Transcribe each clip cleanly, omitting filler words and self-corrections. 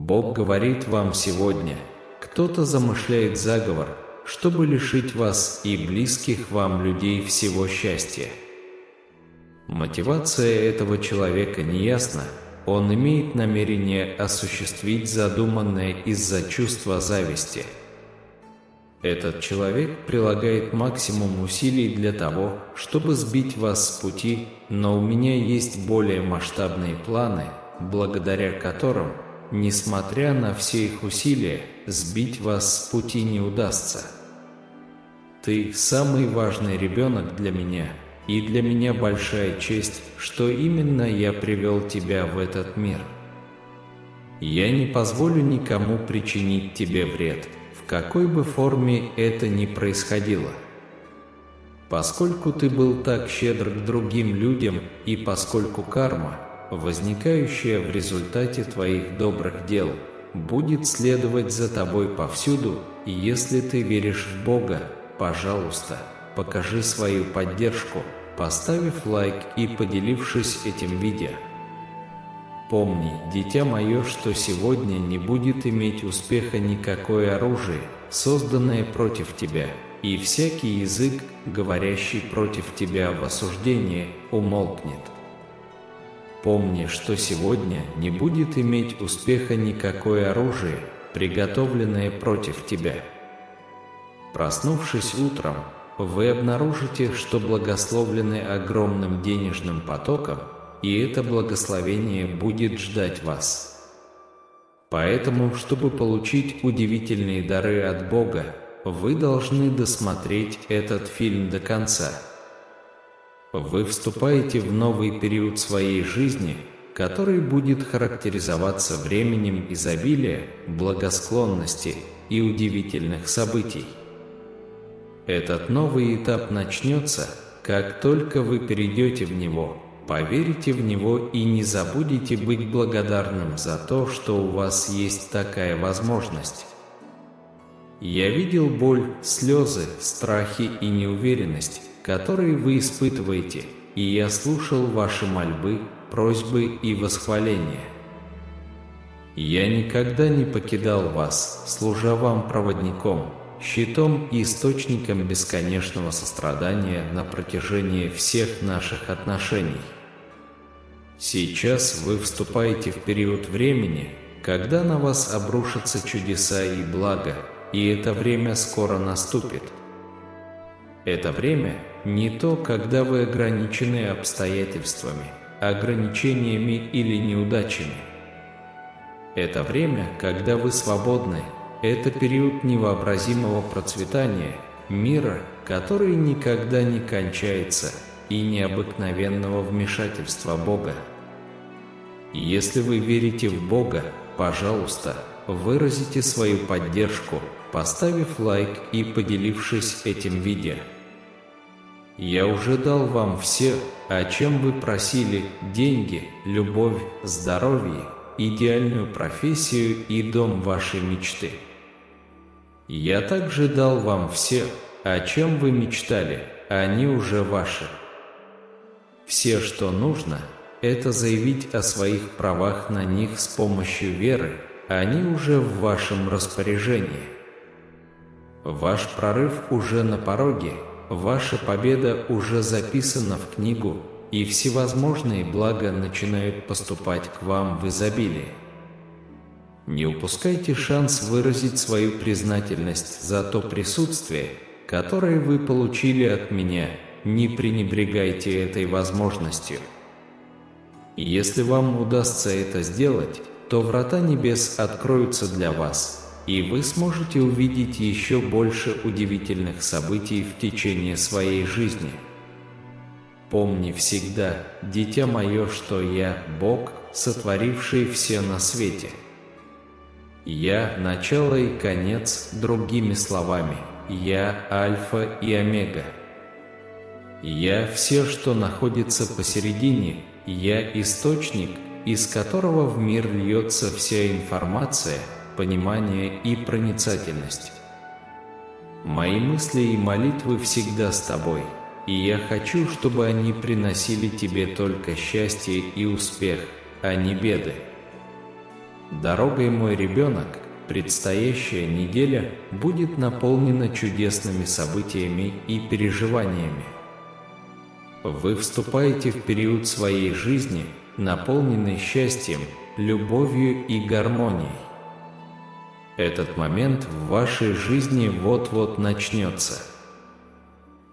Бог говорит вам сегодня: кто-то замышляет заговор, чтобы лишить вас и близких вам людей всего счастья. Мотивация этого человека неясна, он имеет намерение осуществить задуманное из-за чувства зависти. Этот человек прилагает максимум усилий для того, чтобы сбить вас с пути, но у меня есть более масштабные планы, благодаря которым, несмотря на все их усилия, сбить вас с пути не удастся. Ты самый важный ребенок для меня, и для меня большая честь, что именно я привел тебя в этот мир. Я не позволю никому причинить тебе вред, в какой бы форме это ни происходило. Поскольку ты был так щедр к другим людям, и поскольку карма, возникающая в результате твоих добрых дел, будет следовать за тобой повсюду, и если ты веришь в Бога, пожалуйста, покажи свою поддержку, поставив лайк и поделившись этим видео. Помни, дитя мое, что сегодня не будет иметь успеха никакое оружие, созданное против тебя, и всякий язык, говорящий против тебя в осуждении, умолкнет. Помни, что сегодня не будет иметь успеха никакое оружие, приготовленное против тебя. Проснувшись утром, вы обнаружите, что благословлены огромным денежным потоком, и это благословение будет ждать вас. Поэтому, чтобы получить удивительные дары от Бога, вы должны досмотреть этот фильм до конца. Вы вступаете в новый период своей жизни, который будет характеризоваться временем изобилия, благосклонности и удивительных событий. Этот новый этап начнется, как только вы перейдете в него, поверите в него и не забудете быть благодарным за то, что у вас есть такая возможность. Я видел боль, слезы, страхи и неуверенность, которые вы испытываете, и я слушал ваши мольбы, просьбы и восхваления. Я никогда не покидал вас, служа вам проводником, щитом и источником бесконечного сострадания на протяжении всех наших отношений. Сейчас вы вступаете в период времени, когда на вас обрушатся чудеса и блага, и это время скоро наступит. Это время не то, когда вы ограничены обстоятельствами, ограничениями или неудачами. Это время, когда вы свободны. Это период невообразимого процветания, мира, который никогда не кончается, и необыкновенного вмешательства Бога. Если вы верите в Бога, пожалуйста, выразите свою поддержку, поставив лайк и поделившись этим видео. Я уже дал вам все, о чем вы просили: деньги, любовь, здоровье, идеальную профессию и дом вашей мечты. Я также дал вам все, о чем вы мечтали, они уже ваши. Все, что нужно, это заявить о своих правах на них с помощью веры, они уже в вашем распоряжении. Ваш прорыв уже на пороге, ваша победа уже записана в книгу, и всевозможные блага начинают поступать к вам в изобилии. Не упускайте шанс выразить свою признательность за то присутствие, которое вы получили от меня, не пренебрегайте этой возможностью. Если вам удастся это сделать, то врата небес откроются для вас, и вы сможете увидеть еще больше удивительных событий в течение своей жизни. Помни всегда, дитя мое, что я – Бог, сотворивший все на свете. Я – начало и конец, другими словами, я – Альфа и Омега. Я – все, что находится посередине, я – источник, из которого в мир льется вся информация, понимание и проницательность. Мои мысли и молитвы всегда с тобой, и я хочу, чтобы они приносили тебе только счастье и успех, а не беды. Дорогой мой ребенок, предстоящая неделя будет наполнена чудесными событиями и переживаниями. Вы вступаете в период своей жизни, наполненный счастьем, любовью и гармонией. Этот момент в вашей жизни вот-вот начнется.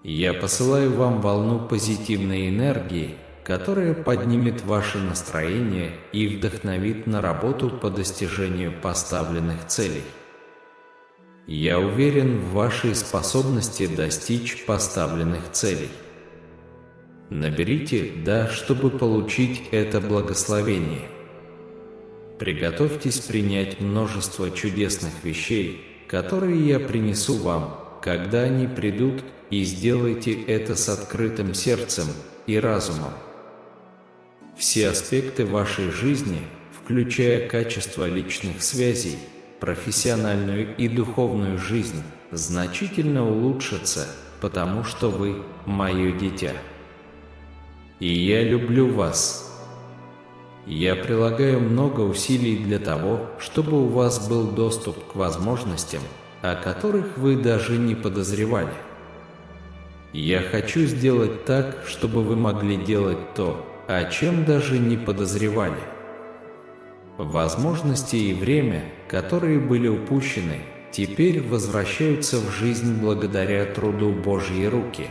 Я посылаю вам волну позитивной энергии, которая поднимет ваше настроение и вдохновит на работу по достижению поставленных целей. Я уверен в вашей способности достичь поставленных целей. Наберите «да», чтобы получить это благословение. Приготовьтесь принять множество чудесных вещей, которые я принесу вам, когда они придут, и сделайте это с открытым сердцем и разумом. Все аспекты вашей жизни, включая качество личных связей, профессиональную и духовную жизнь, значительно улучшатся, потому что вы – мое дитя. И я люблю вас. Я прилагаю много усилий для того, чтобы у вас был доступ к возможностям, о которых вы даже не подозревали. Я хочу сделать так, чтобы вы могли делать то, о чем даже не подозревали. Возможности и время, которые были упущены, теперь возвращаются в жизнь благодаря труду Божьей руки.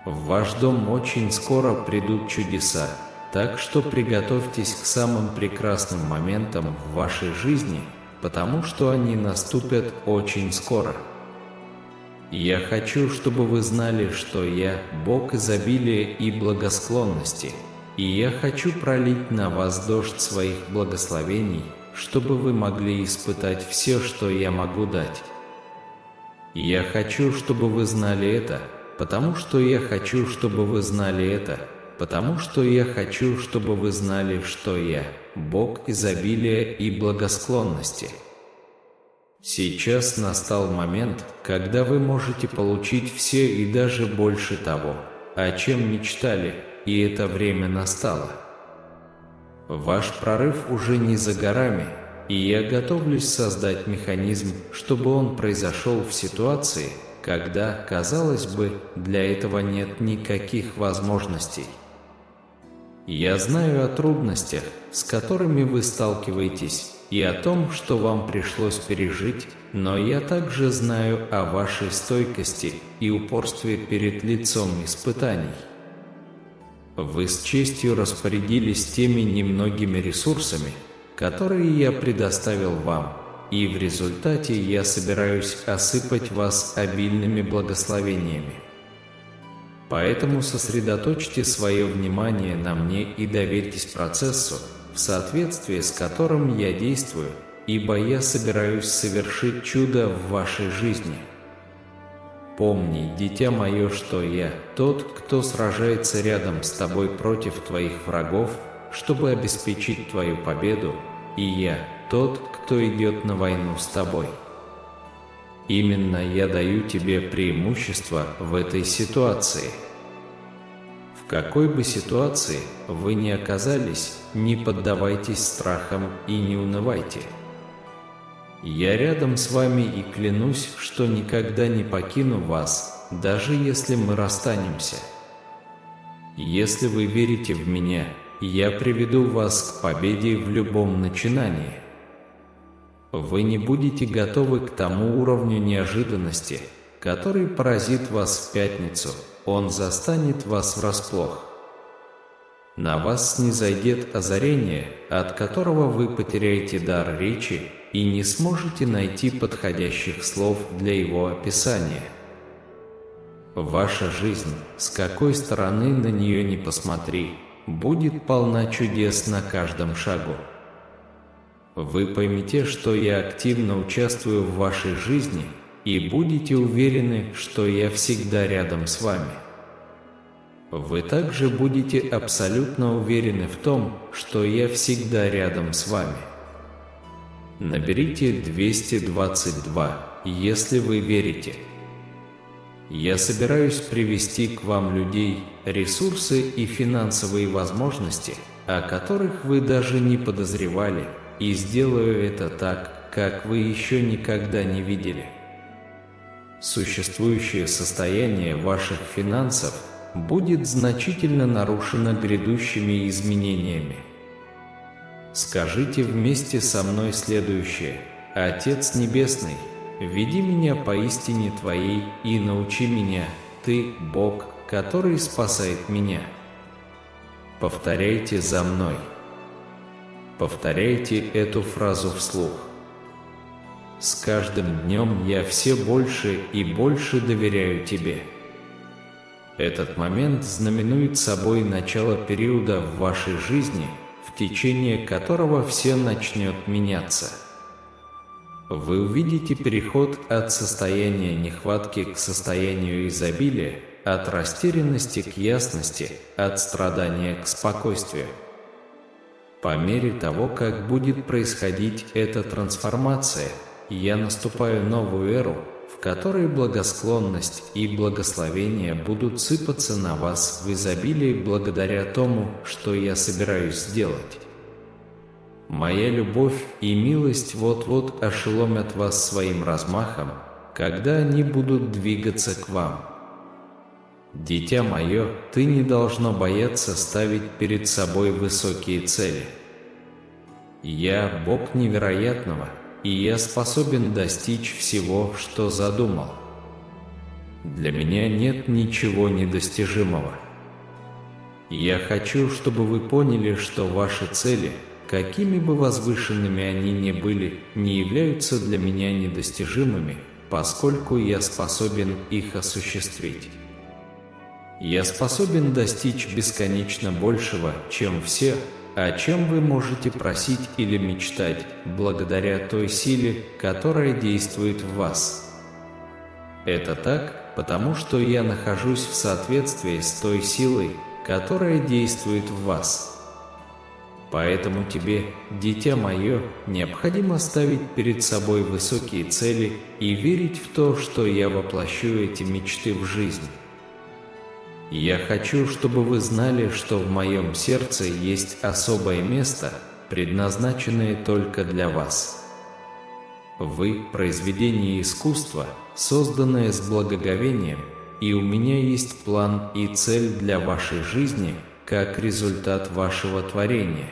В ваш дом очень скоро придут чудеса, так что приготовьтесь к самым прекрасным моментам в вашей жизни, потому что они наступят очень скоро. Я хочу, чтобы вы знали, что я – Бог изобилия и благосклонности, и я хочу пролить на вас дождь своих благословений, чтобы вы могли испытать все, что я могу дать. Я хочу, чтобы вы знали это, потому что я хочу, чтобы вы знали это, потому что я хочу, чтобы вы знали, что я – Бог изобилия и благосклонности. Сейчас настал момент, когда вы можете получить все и даже больше того, о чем мечтали, и это время настало. Ваш прорыв уже не за горами, и я готовлюсь создать механизм, чтобы он произошел в ситуации, когда, казалось бы, для этого нет никаких возможностей. Я знаю о трудностях, с которыми вы сталкиваетесь, и о том, что вам пришлось пережить, но я также знаю о вашей стойкости и упорстве перед лицом испытаний. Вы с честью распорядились теми немногими ресурсами, которые я предоставил вам, и в результате я собираюсь осыпать вас обильными благословениями. Поэтому сосредоточьте свое внимание на мне и доверьтесь процессу, в соответствии с которым я действую, ибо я собираюсь совершить чудо в вашей жизни. Помни, дитя мое, что я тот, кто сражается рядом с тобой против твоих врагов, чтобы обеспечить твою победу, и я тот, кто идет на войну с тобой. Именно я даю тебе преимущество в этой ситуации. В какой бы ситуации вы ни оказались, не поддавайтесь страхам и не унывайте. Я рядом с вами и клянусь, что никогда не покину вас, даже если мы расстанемся. Если вы верите в меня, я приведу вас к победе в любом начинании. Вы не будете готовы к тому уровню неожиданности, который поразит вас в пятницу, он застанет вас врасплох. На вас снизойдет озарение, от которого вы потеряете дар речи и не сможете найти подходящих слов для его описания. Ваша жизнь, с какой стороны на нее ни посмотри, будет полна чудес на каждом шагу. Вы поймете, что я активно участвую в вашей жизни, и будете уверены, что я всегда рядом с вами. Вы также будете абсолютно уверены в том, что я всегда рядом с вами. Наберите 222, если вы верите. Я собираюсь привести к вам людей, ресурсы и финансовые возможности, о которых вы даже не подозревали, и сделаю это так, как вы еще никогда не видели. Существующее состояние ваших финансов будет значительно нарушено грядущими изменениями. Скажите вместе со мной следующее: «Отец Небесный, веди меня по истине Твоей и научи меня, Ты – Бог, который спасает меня». Повторяйте за мной. Повторяйте эту фразу вслух. С каждым днем я все больше и больше доверяю Тебе. Этот момент знаменует собой начало периода в вашей жизни, в течение которого все начнет меняться. Вы увидите переход от состояния нехватки к состоянию изобилия, от растерянности к ясности, от страдания к спокойствию. По мере того, как будет происходить эта трансформация, я наступаю в новую эру, в которой благосклонность и благословения будут сыпаться на вас в изобилии благодаря тому, что я собираюсь сделать. Моя любовь и милость вот-вот ошеломят вас своим размахом, когда они будут двигаться к вам. Дитя мое, ты не должно бояться ставить перед собой высокие цели. Я Бог невероятного, и я способен достичь всего, что задумал. Для меня нет ничего недостижимого. Я хочу, чтобы вы поняли, что ваши цели, какими бы возвышенными они ни были, не являются для меня недостижимыми, поскольку я способен их осуществить. Я способен достичь бесконечно большего, чем все, о чем вы можете просить или мечтать, благодаря той силе, которая действует в вас. Это так, потому что я нахожусь в соответствии с той силой, которая действует в вас. Поэтому тебе, дитя мое, необходимо ставить перед собой высокие цели и верить в то, что я воплощу эти мечты в жизнь. Я хочу, чтобы вы знали, что в моем сердце есть особое место, предназначенное только для вас. Вы – произведение искусства, созданное с благоговением, и у меня есть план и цель для вашей жизни, как результат вашего творения.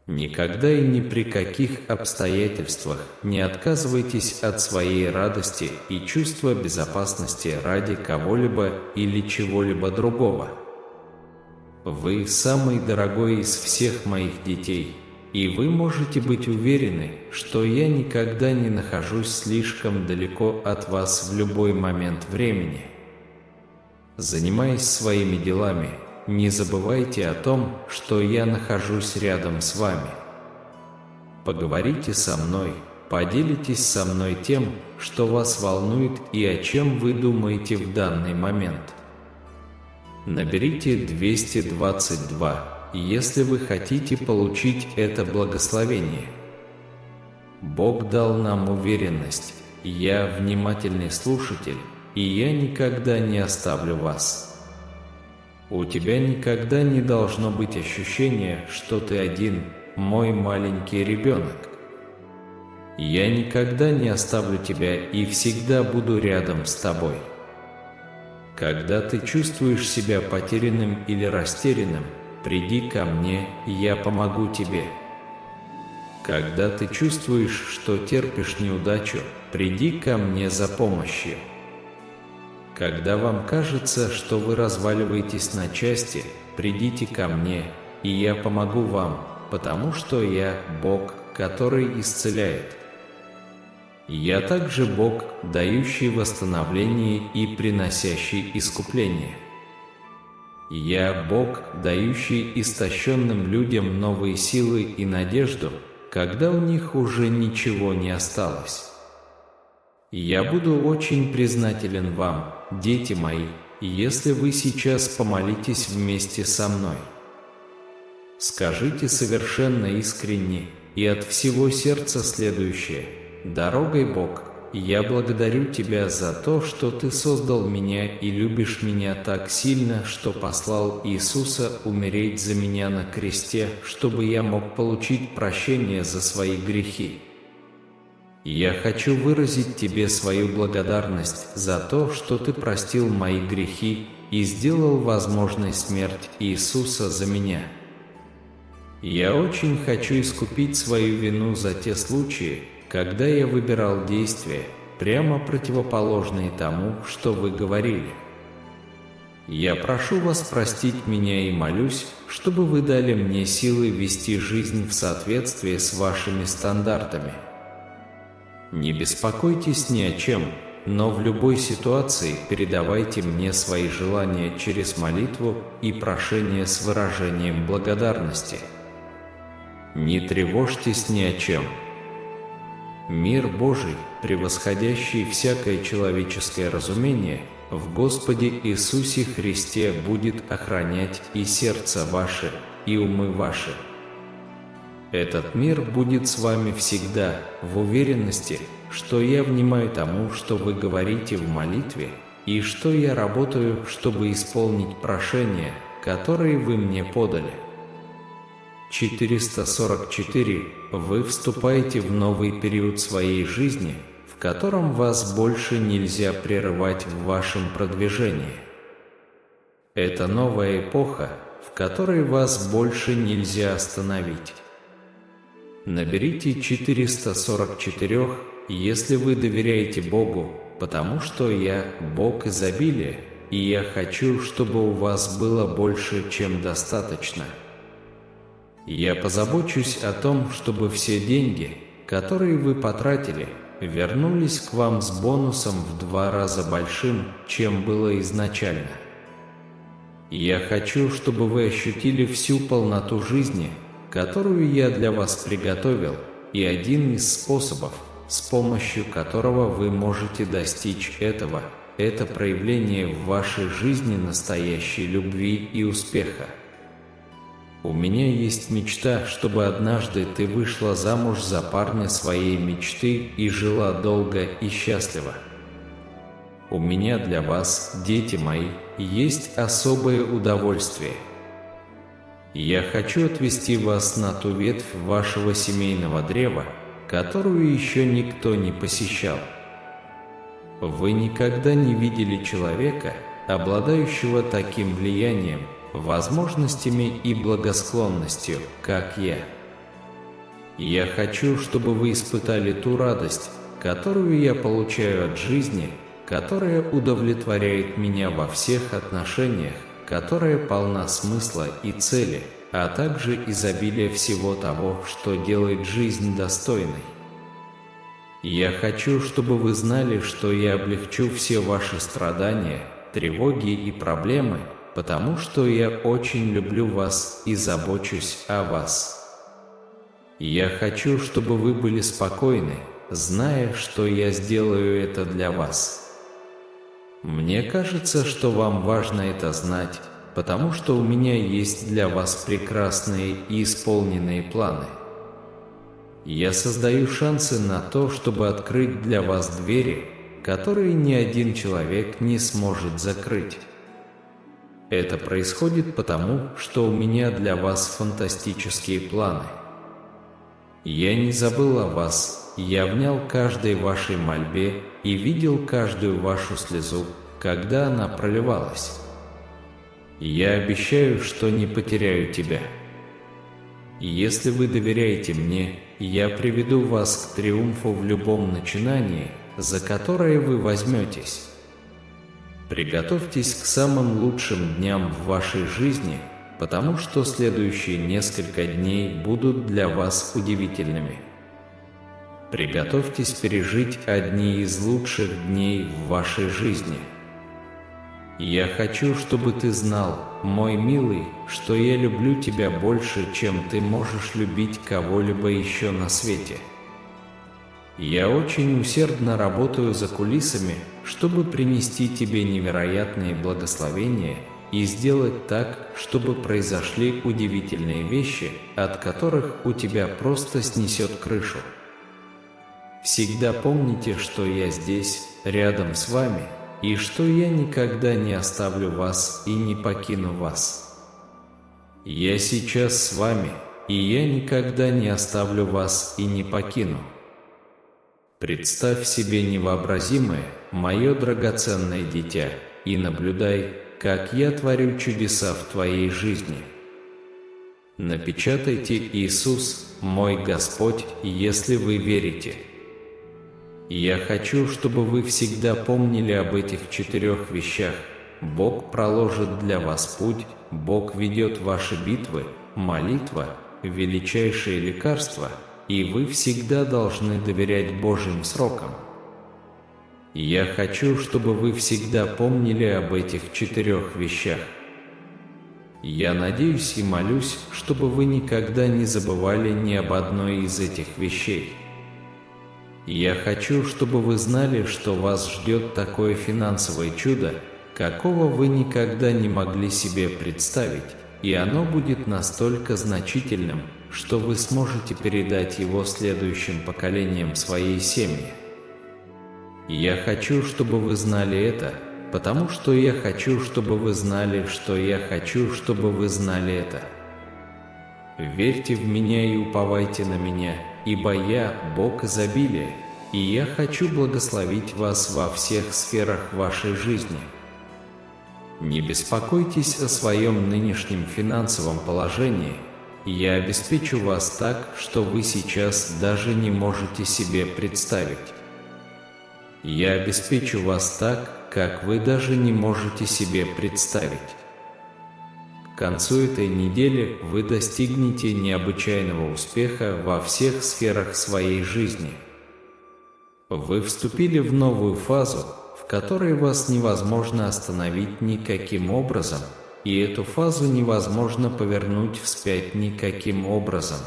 Никогда и ни при каких обстоятельствах не отказывайтесь от своей радости и чувства безопасности ради кого-либо или чего-либо другого. Вы самый дорогой из всех моих детей, и вы можете быть уверены, что я никогда не нахожусь слишком далеко от вас в любой момент времени. Занимаясь своими делами, не забывайте о том, что я нахожусь рядом с вами. Поговорите со мной, поделитесь со мной тем, что вас волнует и о чем вы думаете в данный момент. Наберите 222, если вы хотите получить это благословение. Бог дал нам уверенность, я внимательный слушатель, и я никогда не оставлю вас. У тебя никогда не должно быть ощущения, что ты один, мой маленький ребенок. Я никогда не оставлю тебя и всегда буду рядом с тобой. Когда ты чувствуешь себя потерянным или растерянным, приди ко мне, и я помогу тебе. Когда ты чувствуешь, что терпишь неудачу, приди ко мне за помощью. Когда вам кажется, что вы разваливаетесь на части, придите ко мне, и я помогу вам, потому что я Бог, который исцеляет. Я также Бог, дающий восстановление и приносящий искупление. Я Бог, дающий истощенным людям новые силы и надежду, когда у них уже ничего не осталось. Я буду очень признателен вам, дети мои, если вы сейчас помолитесь вместе со мной. Скажите совершенно искренне и от всего сердца следующее: «Дорогой Бог, я благодарю Тебя за то, что Ты создал меня и любишь меня так сильно, что послал Иисуса умереть за меня на кресте, чтобы я мог получить прощение за свои грехи. Я хочу выразить Тебе свою благодарность за то, что Ты простил мои грехи и сделал возможной смерть Иисуса за меня. Я очень хочу искупить свою вину за те случаи, когда я выбирал действия, прямо противоположные тому, что Вы говорили. Я прошу Вас простить меня и молюсь, чтобы Вы дали мне силы вести жизнь в соответствии с Вашими стандартами. Не беспокойтесь ни о чем, но в любой ситуации передавайте мне свои желания через молитву и прошение с выражением благодарности. Не тревожьтесь ни о чем. Мир Божий, превосходящий всякое человеческое разумение, в Господе Иисусе Христе будет охранять и сердца ваши, и умы ваши. Этот мир будет с вами всегда, в уверенности, что я внимаю тому, что вы говорите в молитве, и что я работаю, чтобы исполнить прошения, которые вы мне подали. 444. Вы вступаете в новый период своей жизни, в котором вас больше нельзя прерывать в вашем продвижении. Это новая эпоха, в которой вас больше нельзя остановить. Наберите 444, если вы доверяете Богу, потому что я Бог изобилия, и я хочу, чтобы у вас было больше, чем достаточно. Я позабочусь о том, чтобы все деньги, которые вы потратили, вернулись к вам с бонусом в 2 раза большим, чем было изначально. Я хочу, чтобы вы ощутили всю полноту жизни, которую я для вас приготовил, и один из способов, с помощью которого вы можете достичь этого, это проявление в вашей жизни настоящей любви и успеха. У меня есть мечта, чтобы однажды ты вышла замуж за парня своей мечты и жила долго и счастливо. У меня для вас, дети мои, есть особое удовольствие. Я хочу отвести вас на ту ветвь вашего семейного древа, которую еще никто не посещал. Вы никогда не видели человека, обладающего таким влиянием, возможностями и благосклонностью, как я. Я хочу, чтобы вы испытали ту радость, которую я получаю от жизни, которая удовлетворяет меня во всех отношениях, которая полна смысла и цели, а также изобилия всего того, что делает жизнь достойной. Я хочу, чтобы вы знали, что я облегчу все ваши страдания, тревоги и проблемы, потому что я очень люблю вас и забочусь о вас. Я хочу, чтобы вы были спокойны, зная, что я сделаю это для вас. Мне кажется, что вам важно это знать, потому что у меня есть для вас прекрасные и исполненные планы. Я создаю шансы на то, чтобы открыть для вас двери, которые ни один человек не сможет закрыть. Это происходит потому, что у меня для вас фантастические планы. Я не забыл о вас, я внял каждой вашей мольбе и видел каждую вашу слезу, когда она проливалась. Я обещаю, что не потеряю тебя. Если вы доверяете мне, я приведу вас к триумфу в любом начинании, за которое вы возьметесь. Приготовьтесь к самым лучшим дням в вашей жизни, потому что следующие несколько дней будут для вас удивительными. Приготовьтесь пережить одни из лучших дней в вашей жизни. Я хочу, чтобы ты знал, мой милый, что я люблю тебя больше, чем ты можешь любить кого-либо еще на свете. Я очень усердно работаю за кулисами, чтобы принести тебе невероятные благословения и сделать так, чтобы произошли удивительные вещи, от которых у тебя просто снесет крышу. Всегда помните, что я здесь, рядом с вами, и что я никогда не оставлю вас и не покину вас. Я сейчас с вами, и я никогда не оставлю вас и не покину. Представь себе невообразимое, мое драгоценное дитя, и наблюдай, как я творю чудеса в твоей жизни. Напечатайте «Иисус, мой Господь», если вы верите. Я хочу, чтобы вы всегда помнили об этих 4 вещах. Бог проложит для вас путь, Бог ведет ваши битвы, молитва – величайшее лекарство, и вы всегда должны доверять Божьим срокам. Я хочу, чтобы вы всегда помнили об этих 4 вещах. Я надеюсь и молюсь, чтобы вы никогда не забывали ни об одной из этих вещей. Я хочу, чтобы вы знали, что вас ждет такое финансовое чудо, какого вы никогда не могли себе представить, и оно будет настолько значительным, что вы сможете передать его следующим поколениям своей семьи. Я хочу, чтобы вы знали это, потому что я хочу, чтобы вы знали, что я хочу, чтобы вы знали это. Верьте в меня и уповайте на меня, ибо я – Бог изобилия, и я хочу благословить вас во всех сферах вашей жизни. Не беспокойтесь о своем нынешнем финансовом положении. Я обеспечу вас так, что вы сейчас даже не можете себе представить. Я обеспечу вас так, как вы даже не можете себе представить. К концу этой недели вы достигнете необычайного успеха во всех сферах своей жизни. Вы вступили в новую фазу, в которой вас невозможно остановить никаким образом, и эту фазу невозможно повернуть вспять никаким образом.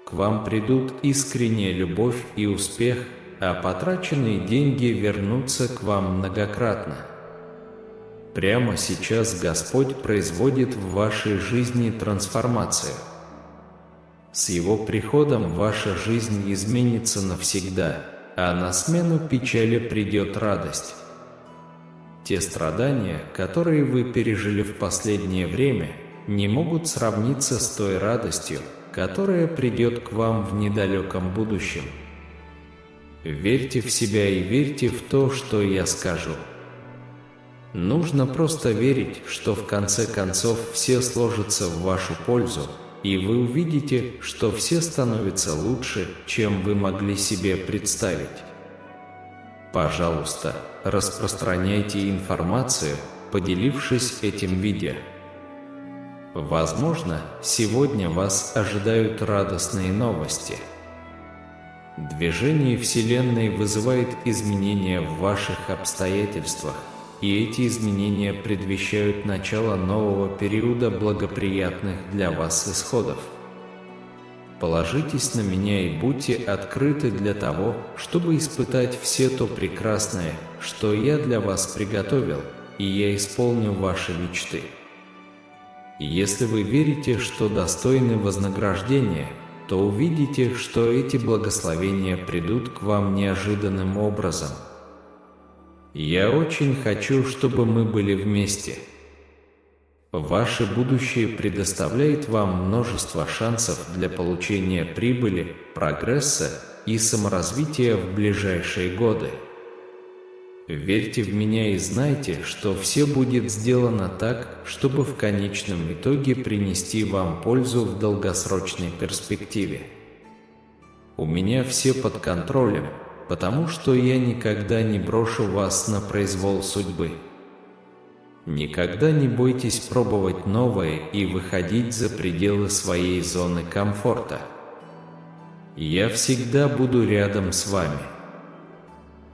К вам придут искренняя любовь и успех, а потраченные деньги вернутся к вам многократно. Прямо сейчас Господь производит в вашей жизни трансформацию. С Его приходом ваша жизнь изменится навсегда, а на смену печали придет радость. Те страдания, которые вы пережили в последнее время, не могут сравниться с той радостью, которая придет к вам в недалеком будущем. Верьте в себя и верьте в то, что я скажу. Нужно просто верить, что в конце концов все сложится в вашу пользу, и вы увидите, что все становятся лучше, чем вы могли себе представить. Пожалуйста, распространяйте информацию, поделившись этим видео. Возможно, сегодня вас ожидают радостные новости. Движение Вселенной вызывает изменения в ваших обстоятельствах, и эти изменения предвещают начало нового периода благоприятных для вас исходов. Положитесь на меня и будьте открыты для того, чтобы испытать все то прекрасное, что я для вас приготовил, и я исполню ваши мечты. Если вы верите, что достойны вознаграждения, то увидите, что эти благословения придут к вам неожиданным образом. Я очень хочу, чтобы мы были вместе. Ваше будущее предоставляет вам множество шансов для получения прибыли, прогресса и саморазвития в ближайшие годы. Верьте в меня и знайте, что все будет сделано так, чтобы в конечном итоге принести вам пользу в долгосрочной перспективе. У меня все под контролем, потому что я никогда не брошу вас на произвол судьбы. Никогда не бойтесь пробовать новое и выходить за пределы своей зоны комфорта. Я всегда буду рядом с вами.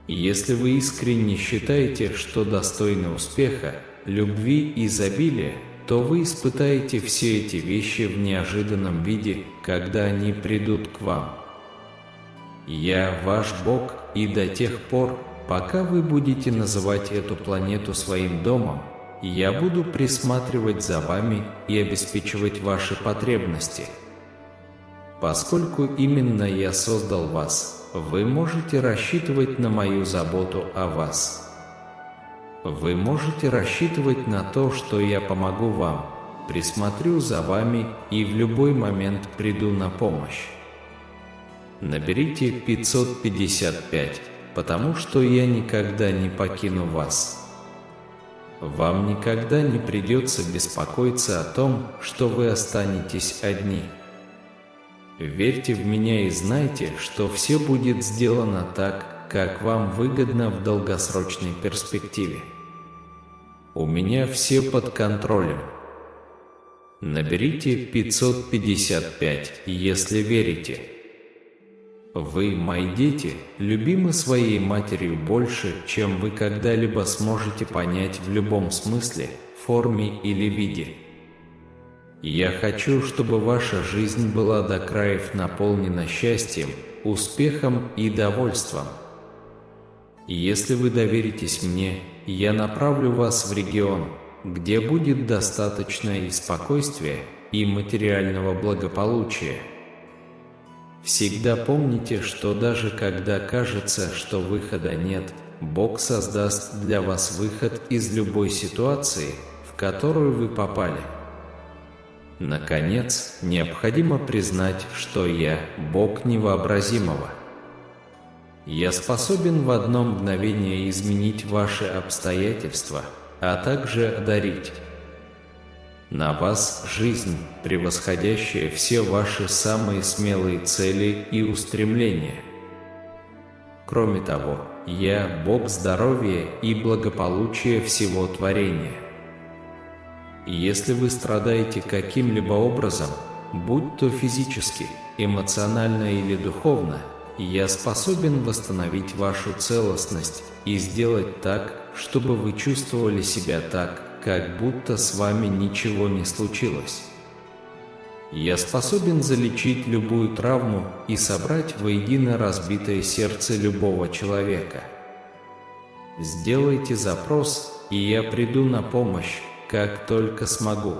Если вы искренне считаете, что достойны успеха, любви и изобилия, то вы испытаете все эти вещи в неожиданном виде, когда они придут к вам. Я ваш Бог, и до тех пор, пока вы будете называть эту планету своим домом, я буду присматривать за вами и обеспечивать ваши потребности. Поскольку именно я создал вас, вы можете рассчитывать на мою заботу о вас. Вы можете рассчитывать на то, что я помогу вам, присмотрю за вами и в любой момент приду на помощь. Наберите 555, потому что я никогда не покину вас. Вам никогда не придется беспокоиться о том, что вы останетесь одни. Верьте в меня и знайте, что все будет сделано так, как вам выгодно в долгосрочной перспективе. У меня все под контролем. Наберите 555, если верите. Вы, мои дети, любимы своей матерью больше, чем вы когда-либо сможете понять в любом смысле, форме или виде. Я хочу, чтобы ваша жизнь была до краев наполнена счастьем, успехом и довольством. Если вы доверитесь мне, я направлю вас в регион, где будет достаточно и спокойствия, и материального благополучия. Всегда помните, что даже когда кажется, что выхода нет, Бог создаст для вас выход из любой ситуации, в которую вы попали. Наконец, необходимо признать, что я – Бог невообразимого. Я способен в одно мгновение изменить ваши обстоятельства, а также одарить на вас жизнь, превосходящая все ваши самые смелые цели и устремления. Кроме того, я – Бог здоровья и благополучия всего творения. Если вы страдаете каким-либо образом, будь то физически, эмоционально или духовно, я способен восстановить вашу целостность и сделать так, чтобы вы чувствовали себя так, как будто с вами ничего не случилось. Я способен залечить любую травму и собрать воедино разбитое сердце любого человека. Сделайте запрос, и я приду на помощь, как только смогу.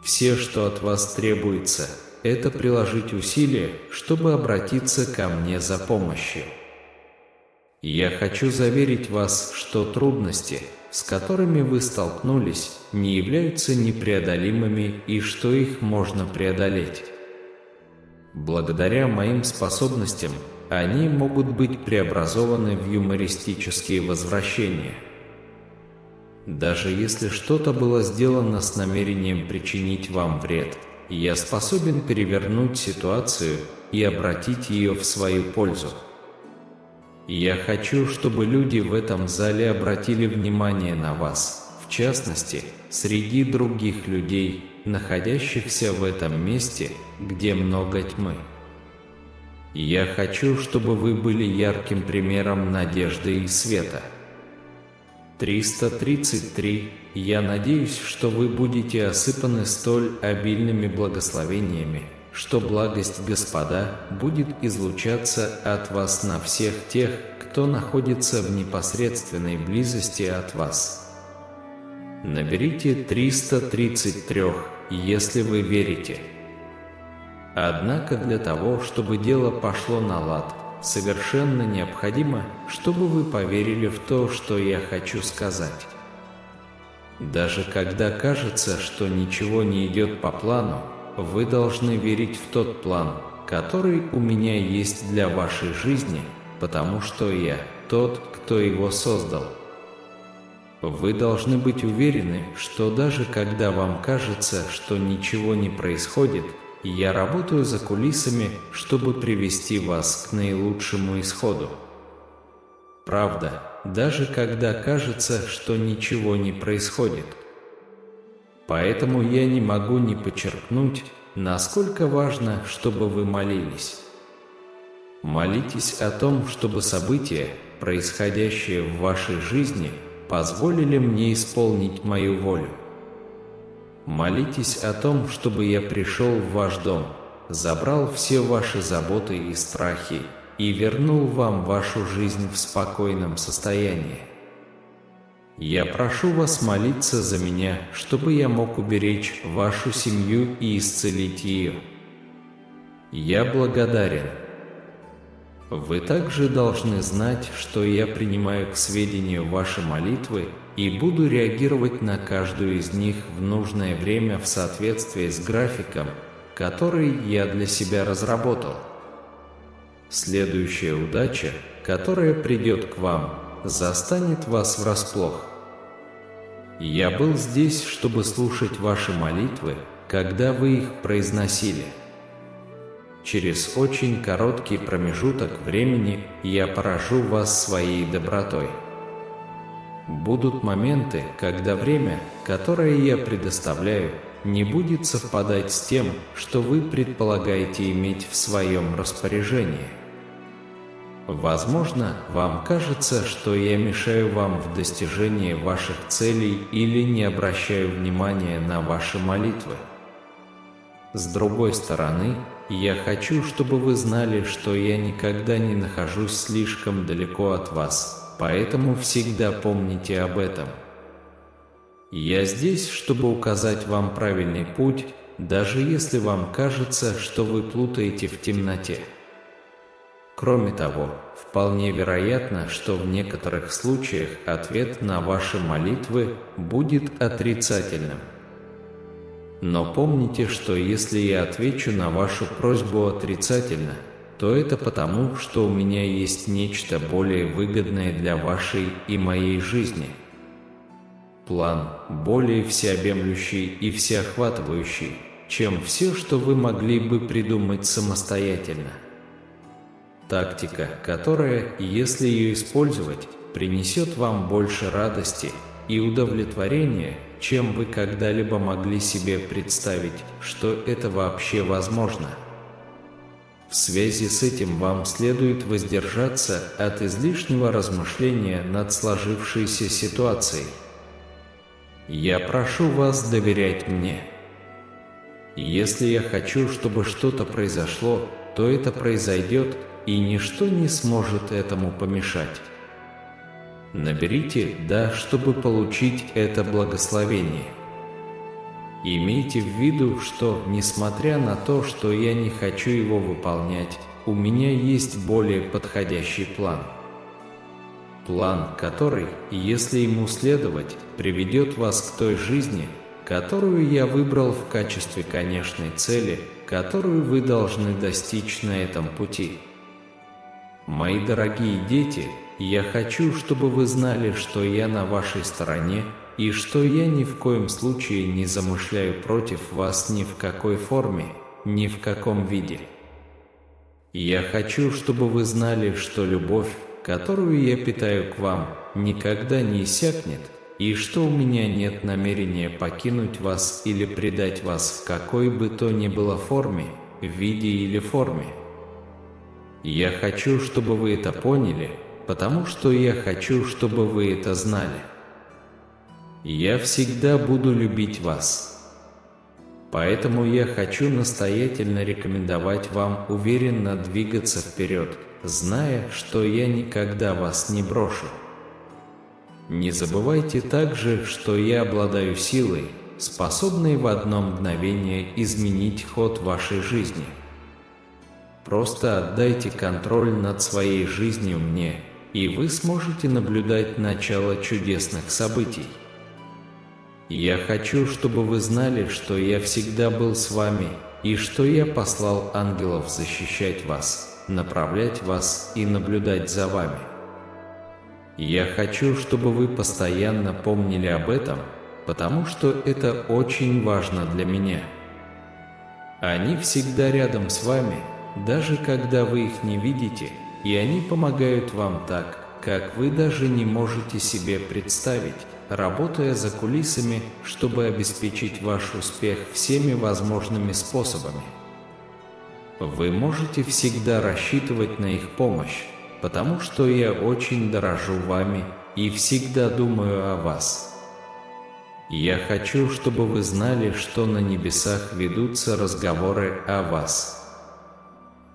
Все, что от вас требуется, это приложить усилия, чтобы обратиться ко мне за помощью. Я хочу заверить вас, что трудности, с которыми вы столкнулись, не являются непреодолимыми и что их можно преодолеть. Благодаря моим способностям, они могут быть преобразованы в юмористические возвращения. Даже если что-то было сделано с намерением причинить вам вред, я способен перевернуть ситуацию и обратить ее в свою пользу. Я хочу, чтобы люди в этом зале обратили внимание на вас, в частности, среди других людей, находящихся в этом месте, где много тьмы. Я хочу, чтобы вы были ярким примером надежды и света. 333. Я надеюсь, что вы будете осыпаны столь обильными благословениями, что благость Господа будет излучаться от вас на всех тех, кто находится в непосредственной близости от вас. Наберите 333, если вы верите. Однако для того, чтобы дело пошло на лад, совершенно необходимо, чтобы вы поверили в то, что я хочу сказать. Даже когда кажется, что ничего не идет по плану, вы должны верить в тот план, который у меня есть для вашей жизни, потому что я тот, кто его создал. Вы должны быть уверены, что даже когда вам кажется, что ничего не происходит, я работаю за кулисами, чтобы привести вас к наилучшему исходу. Правда, даже когда кажется, что ничего не происходит. Поэтому я не могу не подчеркнуть, насколько важно, чтобы вы молились. Молитесь о том, чтобы события, происходящие в вашей жизни, позволили мне исполнить мою волю. Молитесь о том, чтобы я пришел в ваш дом, забрал все ваши заботы и страхи и вернул вам вашу жизнь в спокойном состоянии. Я прошу вас молиться за меня, чтобы я мог уберечь вашу семью и исцелить ее. Я благодарен. Вы также должны знать, что я принимаю к сведению ваши молитвы и буду реагировать на каждую из них в нужное время в соответствии с графиком, который я для себя разработал. Следующая удача, которая придет к вам, застанет вас врасплох. Я был здесь, чтобы слушать ваши молитвы, когда вы их произносили. Через очень короткий промежуток времени я поражу вас своей добротой. Будут моменты, когда время, которое я предоставляю, не будет совпадать с тем, что вы предполагаете иметь в своем распоряжении. Возможно, вам кажется, что я мешаю вам в достижении ваших целей или не обращаю внимания на ваши молитвы. С другой стороны, я хочу, чтобы вы знали, что я никогда не нахожусь слишком далеко от вас, поэтому всегда помните об этом. Я здесь, чтобы указать вам правильный путь, даже если вам кажется, что вы плутаете в темноте. Кроме того, вполне вероятно, что в некоторых случаях ответ на ваши молитвы будет отрицательным. Но помните, что если я отвечу на вашу просьбу отрицательно, то это потому, что у меня есть нечто более выгодное для вашей и моей жизни. План, более всеобъемлющий и всеохватывающий, чем все, что вы могли бы придумать самостоятельно. Тактика, которая, если ее использовать, принесет вам больше радости и удовлетворения, чем вы когда-либо могли себе представить, что это вообще возможно. В связи с этим вам следует воздержаться от излишнего размышления над сложившейся ситуацией. Я прошу вас доверять мне. Если я хочу, чтобы что-то произошло, то это произойдет, и ничто не сможет этому помешать. Наберите «да», чтобы получить это благословение. Имейте в виду, что, несмотря на то, что я не хочу его выполнять, у меня есть более подходящий план. План, который, если ему следовать, приведет вас к той жизни, которую я выбрал в качестве конечной цели, которую вы должны достичь на этом пути. Мои дорогие дети, я хочу, чтобы вы знали, что я на вашей стороне, и что я ни в коем случае не замышляю против вас ни в какой форме, ни в каком виде. Я хочу, чтобы вы знали, что любовь, которую я питаю к вам, никогда не иссякнет, и что у меня нет намерения покинуть вас или предать вас в какой бы то ни было форме, виде или форме. Я хочу, чтобы вы это поняли, потому что я хочу, чтобы вы это знали. Я всегда буду любить вас. Поэтому я хочу настоятельно рекомендовать вам уверенно двигаться вперед, зная, что я никогда вас не брошу. Не забывайте также, что я обладаю силой, способной в одно мгновение изменить ход вашей жизни. Просто отдайте контроль над своей жизнью мне, и вы сможете наблюдать начало чудесных событий. Я хочу, чтобы вы знали, что я всегда был с вами, и что я послал ангелов защищать вас, направлять вас и наблюдать за вами. Я хочу, чтобы вы постоянно помнили об этом, потому что это очень важно для меня. Они всегда рядом с вами, даже когда вы их не видите, и они помогают вам так, как вы даже не можете себе представить, работая за кулисами, чтобы обеспечить ваш успех всеми возможными способами. Вы можете всегда рассчитывать на их помощь, потому что я очень дорожу вами и всегда думаю о вас. Я хочу, чтобы вы знали, что на небесах ведутся разговоры о вас.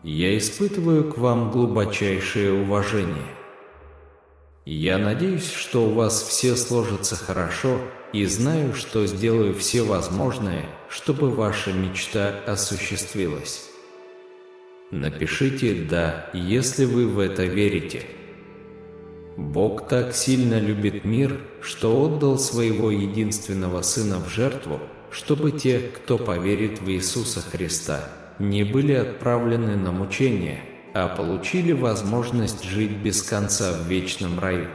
Я испытываю к вам глубочайшее уважение. Я надеюсь, что у вас все сложится хорошо, и знаю, что сделаю все возможное, чтобы ваша мечта осуществилась. Напишите «да», если вы в это верите. Бог так сильно любит мир, что отдал Своего единственного Сына в жертву, чтобы те, кто поверит в Иисуса Христа, не были отправлены на мучения, а получили возможность жить без конца в вечном раю.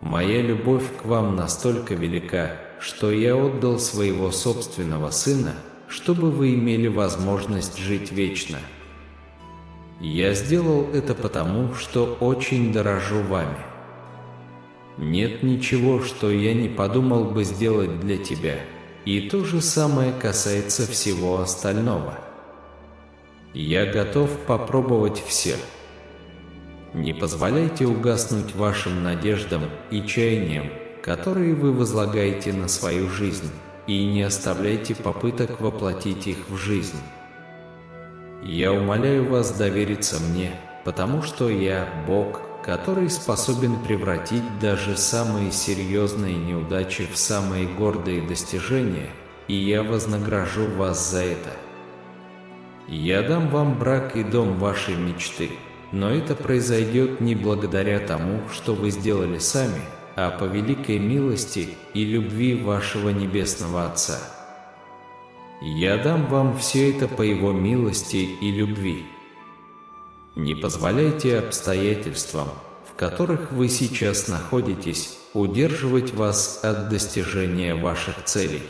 Моя любовь к вам настолько велика, что я отдал Своего собственного Сына, чтобы вы имели возможность жить вечно. Я сделал это потому, что очень дорожу вами. Нет ничего, что я не подумал бы сделать для тебя, и то же самое касается всего остального. Я готов попробовать все. Не позволяйте угаснуть вашим надеждам и чаяниям, которые вы возлагаете на свою жизнь, и не оставляйте попыток воплотить их в жизнь. Я умоляю вас довериться мне, потому что я Бог, который способен превратить даже самые серьезные неудачи в самые гордые достижения, и я вознагражу вас за это. Я дам вам брак и дом вашей мечты, но это произойдет не благодаря тому, что вы сделали сами, а по великой милости и любви вашего Небесного Отца. Я дам вам все это по Его милости и любви. Не позволяйте обстоятельствам, в которых вы сейчас находитесь, удерживать вас от достижения ваших целей.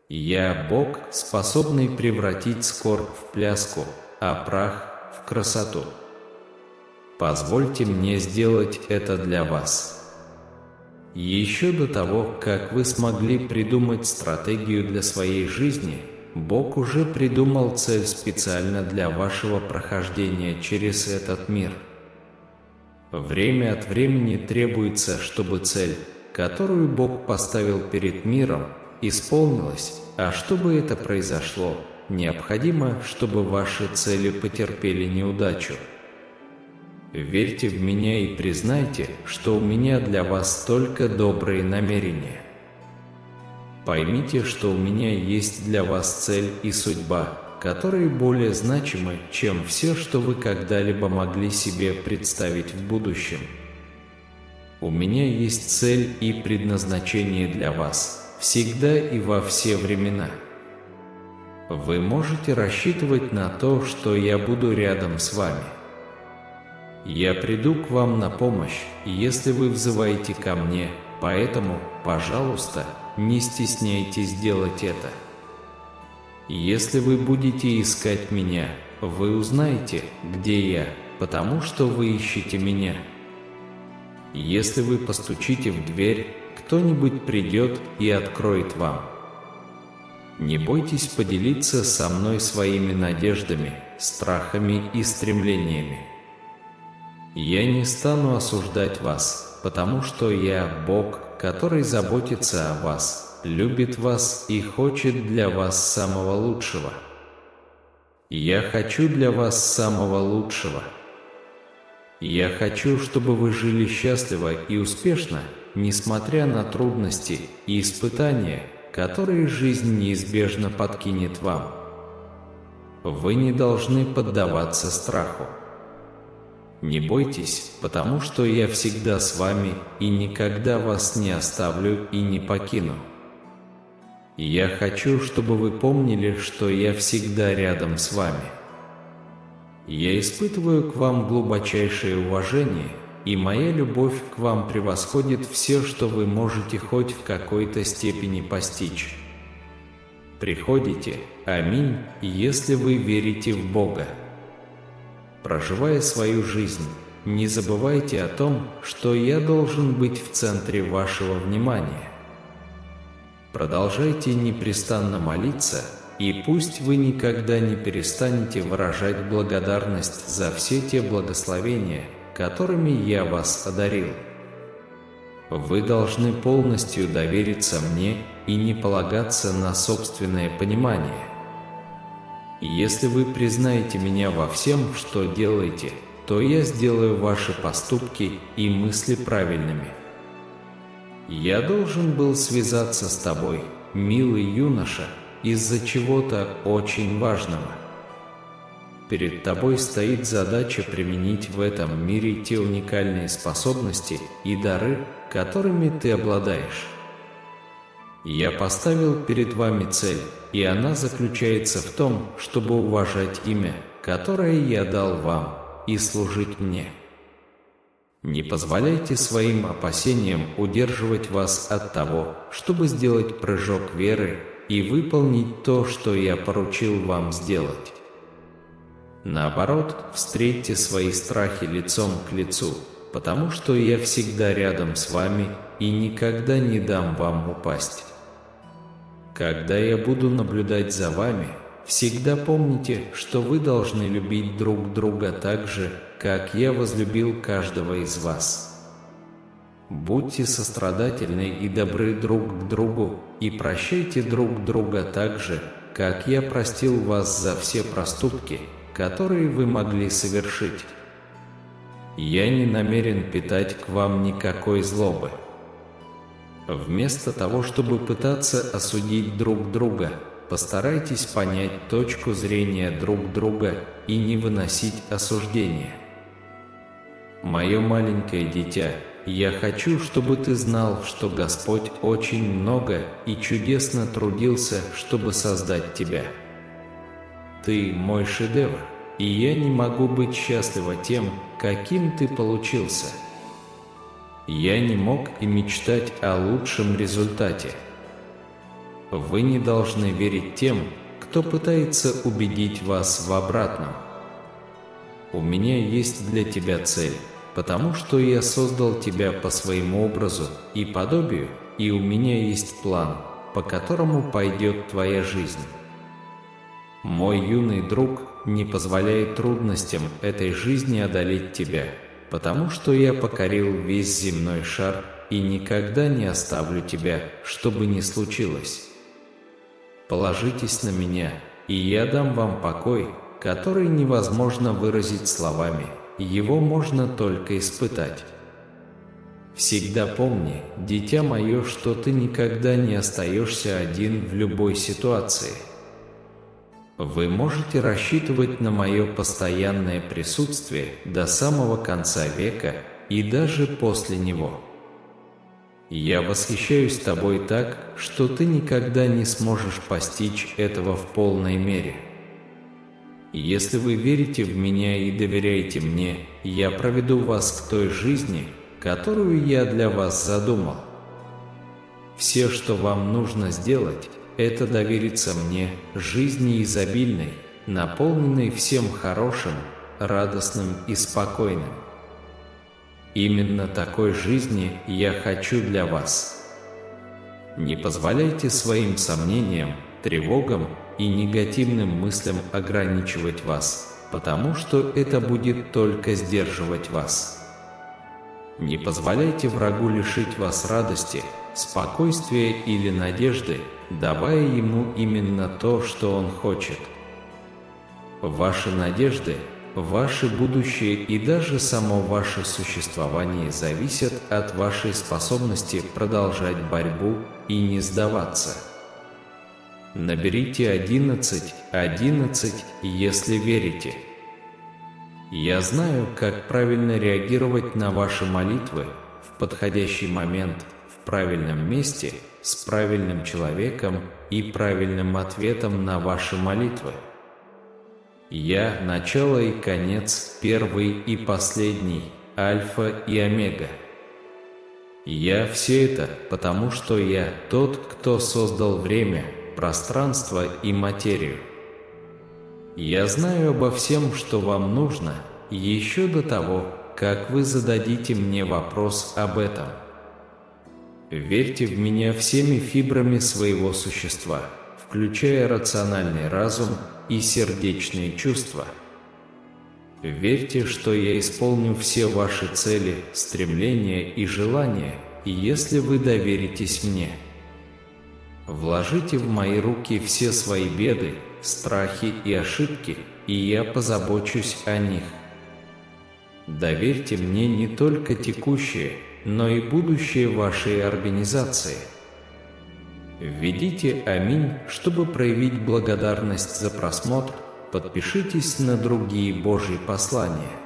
Я Бог, способный превратить скорбь в пляску, а прах в красоту. Позвольте мне сделать это для вас. Еще до того, как вы смогли придумать стратегию для своей жизни, Бог уже придумал цель специально для вашего прохождения через этот мир. Время от времени требуется, чтобы цель, которую Бог поставил перед миром, исполнилась, а чтобы это произошло, необходимо, чтобы ваши цели потерпели неудачу. Верьте в меня и признайте, что у меня для вас только добрые намерения. Поймите, что у меня есть для вас цель и судьба, которые более значимы, чем все, что вы когда-либо могли себе представить в будущем. У меня есть цель и предназначение для вас, всегда и во все времена. Вы можете рассчитывать на то, что я буду рядом с вами. Я приду к вам на помощь, если вы взываете ко мне, поэтому, пожалуйста, не стесняйтесь делать это. Если вы будете искать меня, вы узнаете, где я, потому что вы ищете меня. Если вы постучите в дверь, кто-нибудь придет и откроет вам. Не бойтесь поделиться со мной своими надеждами, страхами и стремлениями. Я не стану осуждать вас, потому что я Бог, который заботится о вас, любит вас и хочет для вас самого лучшего. Я хочу для вас самого лучшего. Я хочу, чтобы вы жили счастливо и успешно, несмотря на трудности и испытания, которые жизнь неизбежно подкинет вам. Вы не должны поддаваться страху. Не бойтесь, потому что я всегда с вами и никогда вас не оставлю и не покину. Я хочу, чтобы вы помнили, что я всегда рядом с вами. Я испытываю к вам глубочайшее уважение, и моя любовь к вам превосходит все, что вы можете хоть в какой-то степени постичь. Приходите, аминь, если вы верите в Бога. Проживая свою жизнь, не забывайте о том, что я должен быть в центре вашего внимания. Продолжайте непрестанно молиться, и пусть вы никогда не перестанете выражать благодарность за все те благословения, которыми я вас одарил. Вы должны полностью довериться мне и не полагаться на собственное понимание. Если вы признаете меня во всем, что делаете, то я сделаю ваши поступки и мысли правильными. Я должен был связаться с тобой, милый юноша, из-за чего-то очень важного. Перед тобой стоит задача применить в этом мире те уникальные способности и дары, которыми ты обладаешь. Я поставил перед вами цель, и она заключается в том, чтобы уважать имя, которое я дал вам, и служить мне. Не позволяйте своим опасениям удерживать вас от того, чтобы сделать прыжок веры и выполнить то, что я поручил вам сделать. Наоборот, встретьте свои страхи лицом к лицу, потому что я всегда рядом с вами и никогда не дам вам упасть. Когда я буду наблюдать за вами, всегда помните, что вы должны любить друг друга так же, как я возлюбил каждого из вас. Будьте сострадательны и добры друг к другу, и прощайте друг друга так же, как я простил вас за все проступки, которые вы могли совершить. Я не намерен питать к вам никакой злобы. Вместо того, чтобы пытаться осудить друг друга, постарайтесь понять точку зрения друг друга и не выносить осуждения. Мое маленькое дитя, я хочу, чтобы ты знал, что Господь очень много и чудесно трудился, чтобы создать тебя. Ты мой шедевр, и я не могу быть счастлива тем, каким ты получился. Я не мог и мечтать о лучшем результате. Вы не должны верить тем, кто пытается убедить вас в обратном. У меня есть для тебя цель, потому что я создал тебя по своему образу и подобию, и у меня есть план, по которому пойдет твоя жизнь. Мой юный друг, не позволяй трудностям этой жизни одолеть тебя, потому что я покорил весь земной шар и никогда не оставлю тебя, что бы ни случилось. Положитесь на меня, и я дам вам покой, который невозможно выразить словами, его можно только испытать. Всегда помни, дитя мое, что ты никогда не остаешься один в любой ситуации. Вы можете рассчитывать на мое постоянное присутствие до самого конца века и даже после него. Я восхищаюсь тобой так, что ты никогда не сможешь постичь этого в полной мере. Если вы верите в меня и доверяете мне, я проведу вас к той жизни, которую я для вас задумал. Все, что вам нужно сделать, это довериться мне, жизни изобильной, наполненной всем хорошим, радостным и спокойным. Именно такой жизни я хочу для вас. Не позволяйте своим сомнениям, тревогам и негативным мыслям ограничивать вас, потому что это будет только сдерживать вас. Не позволяйте врагу лишить вас радости, спокойствия или надежды, давая ему именно то, что он хочет. Ваши надежды, ваше будущее и даже само ваше существование зависят от вашей способности продолжать борьбу и не сдаваться. Наберите 11, если верите. Я знаю, как правильно реагировать на ваши молитвы в подходящий момент, в правильном месте, с правильным человеком и правильным ответом на ваши молитвы. Я – начало и конец, первый и последний, альфа и омега. Я все это, потому что я тот, кто создал время, пространство и материю. Я знаю обо всем, что вам нужно, еще до того, как вы зададите мне вопрос об этом. Верьте в меня всеми фибрами своего существа, включая рациональный разум и сердечные чувства. Верьте, что я исполню все ваши цели, стремления и желания, если вы доверитесь мне. Вложите в мои руки все свои беды, страхи и ошибки, и я позабочусь о них. Доверьте мне не только текущее, но и будущее вашей организации. Введите «Аминь», чтобы проявить благодарность за просмотр, подпишитесь на другие Божьи послания.